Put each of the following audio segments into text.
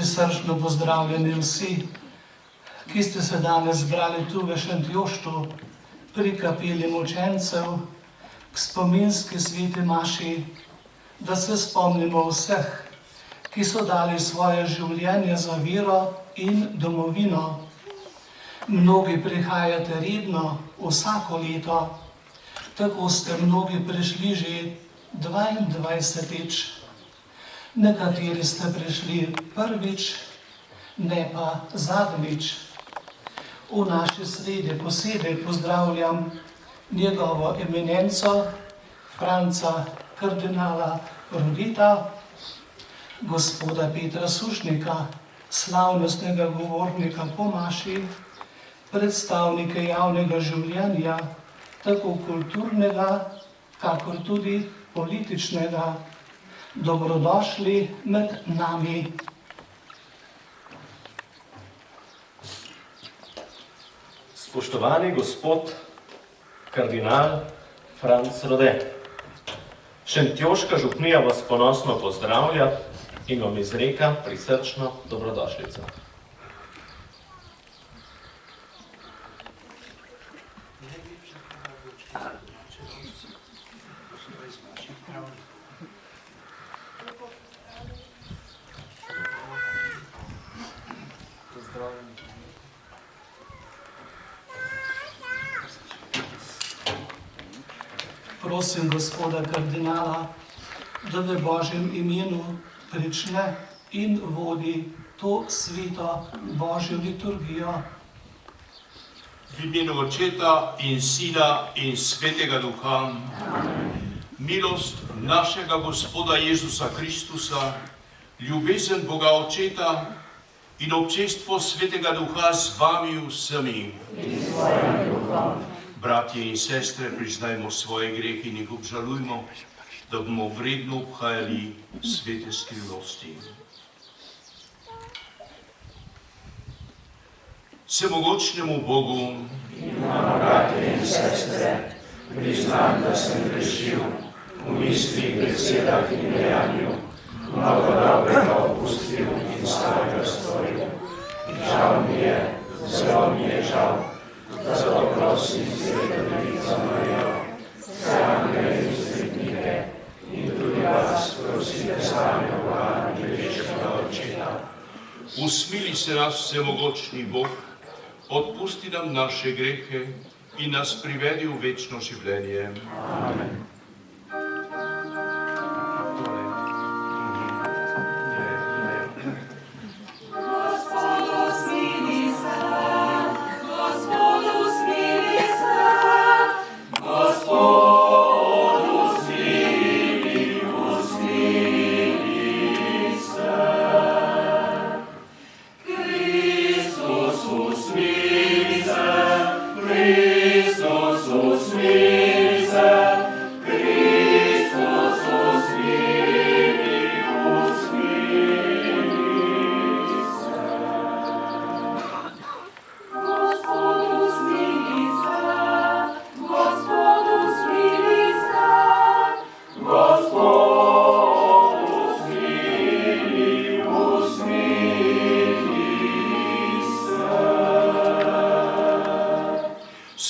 Prisrčno pozdravljeni vsi, ki ste se danes zbrali tu v Šentjoštu pri kapeli mučencev k spominski sveti maši, da se spomnimo vseh, ki so dali svoje življenje za vero in domovino. Mnogi prihajate redno vsako leto, tako ste mnogi prišli že 22-tič. Nekateri ste prišli prvič, ne pa zadnjič. V naši sredi posebej pozdravljam njegovo eminenco, Franca kardinala Rodita, gospoda Petra Sušnika, slavnostnega govornika po maši, predstavnike javnega življenja, tako kulturnega, kakor tudi političnega. Dobrodošli med nami. Spoštovani gospod kardinal Franc Rode, Šentjoška župnija vas ponosno pozdravlja in vam izreka prisrčno dobrodošlico. Prosim gospoda kardinala, da v Božjem imenu prične in vodi to sveto Božjo liturgijo. V imenu Očeta in Sina in Svetega Duha. Milost našega Gospoda Jezusa Kristusa, ljubezen Boga Očeta in občestvo Svetega Duha z vami vsemi. Bratje in sestre, priznajmo svoje grehe in jih obžalujmo, da bomo vredno obhajali svete skrivnosti. Vsemogočnemu Bogu, bratje in sestre, priznam, da sem grešil v mislih, besedah in dejanju, mnogo dobrega opustil in slabega storil. Žal mi je, zelo mi je žal. Zato prosim Sveto Devico Marijo, vse angele in svetnike in tudi vas prosite za Boga nebeškega Očeta. Usmili se nas vsemogočni Bog, odpusti nam naše grehe in nas privedi v večno življenje. Amen.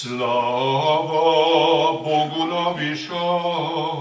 Slava Bogu na višavah.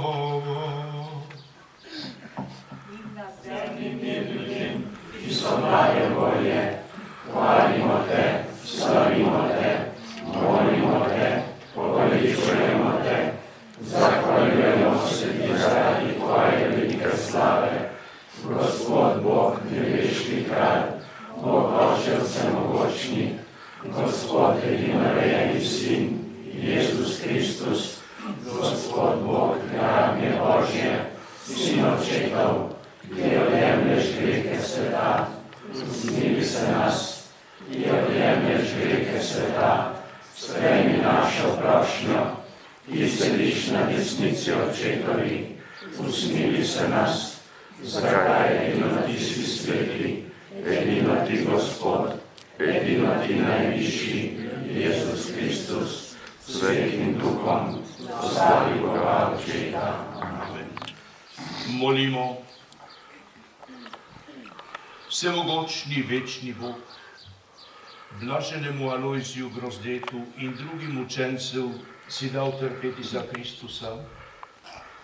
Molimo. Vsemogočni večni Bog, blaženemu Alojziju Grozdetu in drugim učencem si dal trpeti za Kristusa,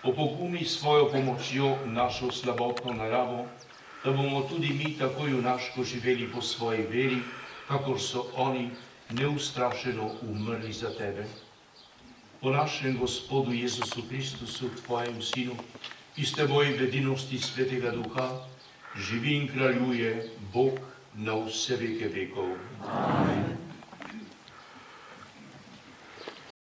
opogumi svojo pomočjo našo slabotno naravo, da bomo tudi mi tako junaško živeli po svoji veri, kakor so oni neustrašeno umrli za tebe. Po našem Gospodu Jezusu Kristusu, tvojem Sinu, ki s teboj v edinosti Svetega Duha, živi in kraljuje Bog na vse veke vekov. Amen.